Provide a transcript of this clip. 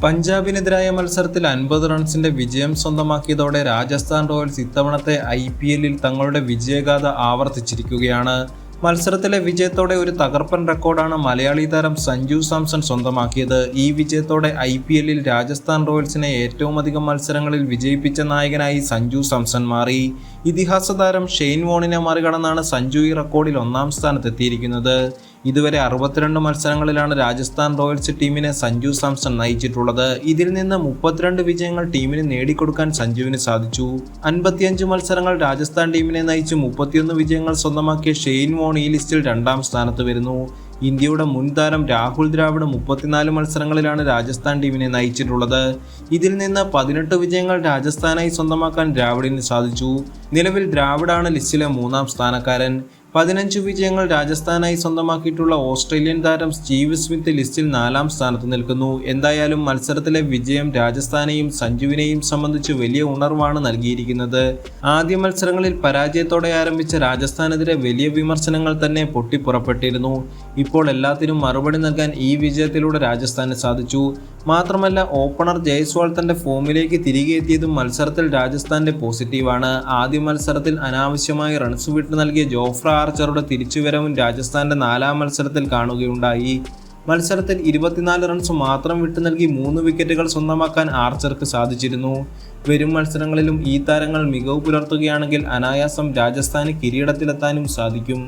പഞ്ചാബിനെതിരായ മത്സരത്തിൽ 50 റൺസിന്റെ വിജയം സ്വന്തമാക്കിയതോടെ രാജസ്ഥാൻ റോയൽസ് ഇത്തവണത്തെ IPL-ൽ തങ്ങളുടെ വിജയഗാഥ ആവർത്തിച്ചിരിക്കുകയാണ്. മത്സരത്തിലെ വിജയത്തോടെ ഒരു തകർപ്പൻ റെക്കോർഡാണ് മലയാളി താരം സഞ്ജു സാംസൺ സ്വന്തമാക്കിയത്. ഈ വിജയത്തോടെ IPL-ൽ രാജസ്ഥാൻ റോയൽസിനെ ഏറ്റവുമധികം മത്സരങ്ങളിൽ വിജയിപ്പിച്ച നായകനായി സഞ്ജു സാംസൺ മാറി. ഇതിഹാസ താരം ഷെയ്ൻ വോണിനെ മറികടന്നാണ് സഞ്ജു ഈ റെക്കോർഡിൽ ഒന്നാം സ്ഥാനത്തെത്തിയിരിക്കുന്നത്. ഇതുവരെ 62 മത്സരങ്ങളിലാണ് രാജസ്ഥാൻ റോയൽസ് ടീമിനെ സഞ്ജു സാംസൺ നയിച്ചിട്ടുള്ളത്. ഇതിൽ നിന്ന് 32 വിജയങ്ങൾ ടീമിന് നേടിക്കൊടുക്കാൻ സഞ്ജുവിന് സാധിച്ചു. 55 മത്സരങ്ങൾ രാജസ്ഥാൻ ടീമിനെ നയിച്ച് 31 വിജയങ്ങൾ സ്വന്തമാക്കിയ ഷെയ്ൻ വോൺ ഈ ലിസ്റ്റിൽ രണ്ടാം സ്ഥാനത്ത് വരുന്നു. ഇന്ത്യയുടെ മുൻ താരം രാഹുൽ ദ്രാവിഡ് 34 മത്സരങ്ങളിലാണ് രാജസ്ഥാൻ ടീമിനെ നയിച്ചിട്ടുള്ളത്. ഇതിൽ നിന്ന് 18 വിജയങ്ങൾ രാജസ്ഥാനായി സ്വന്തമാക്കാൻ ദ്രാവിഡിന് സാധിച്ചു. നിലവിൽ ദ്രാവിഡാണ് ലിസ്റ്റിലെ 3-ാം സ്ഥാനക്കാരൻ. 15 വിജയങ്ങൾ രാജസ്ഥാനായി സ്വന്തമാക്കിയിട്ടുള്ള ഓസ്ട്രേലിയൻ താരം സ്റ്റീവ് സ്മിത്ത് ലിസ്റ്റിൽ 4-ാം സ്ഥാനത്ത് നിൽക്കുന്നു. എന്തായാലും മത്സരത്തിലെ വിജയം രാജസ്ഥാനെയും സഞ്ജുവിനെയും സംബന്ധിച്ച് വലിയ ഉണർവാണ് നൽകിയിരിക്കുന്നത്. ആദ്യ മത്സരങ്ങളിൽ പരാജയത്തോടെ ആരംഭിച്ച രാജസ്ഥാനെതിരെ വലിയ വിമർശനങ്ങൾ തന്നെ പൊട്ടിപ്പുറപ്പെട്ടിരുന്നു. ഇപ്പോൾ എല്ലാത്തിനും മറുപടി നൽകാൻ ഈ വിജയത്തിലൂടെ രാജസ്ഥാന് സാധിച്ചു. മാത്രമല്ല, ഓപ്പണർ ജയ്സ്വാൾ തന്റെ ഫോമിലേക്ക് തിരികെ എത്തിയതും മത്സരത്തിൽ രാജസ്ഥാന്റെ പോസിറ്റീവാണ്. ആദ്യ മത്സരത്തിൽ അനാവശ്യമായി റൺസ് വിട്ടു നൽകിയ ജോഫ്ര ആർച്ചറുടെ തിരിച്ചുവരവും രാജസ്ഥാന്റെ 4-ാം മത്സരത്തിൽ കാണുകയുണ്ടായി. മത്സരത്തിൽ 24 റൺസ് മാത്രം വിട്ടു നൽകി 3 വിക്കറ്റുകൾ സ്വന്തമാക്കാൻ ആർച്ചർക്ക് സാധിച്ചിരുന്നു. വരും മത്സരങ്ങളിലും ഈ താരങ്ങൾ മികവ് പുലർത്തുകയാണെങ്കിൽ അനായാസം രാജസ്ഥാന് കിരീടത്തിലെത്താനും സാധിക്കും.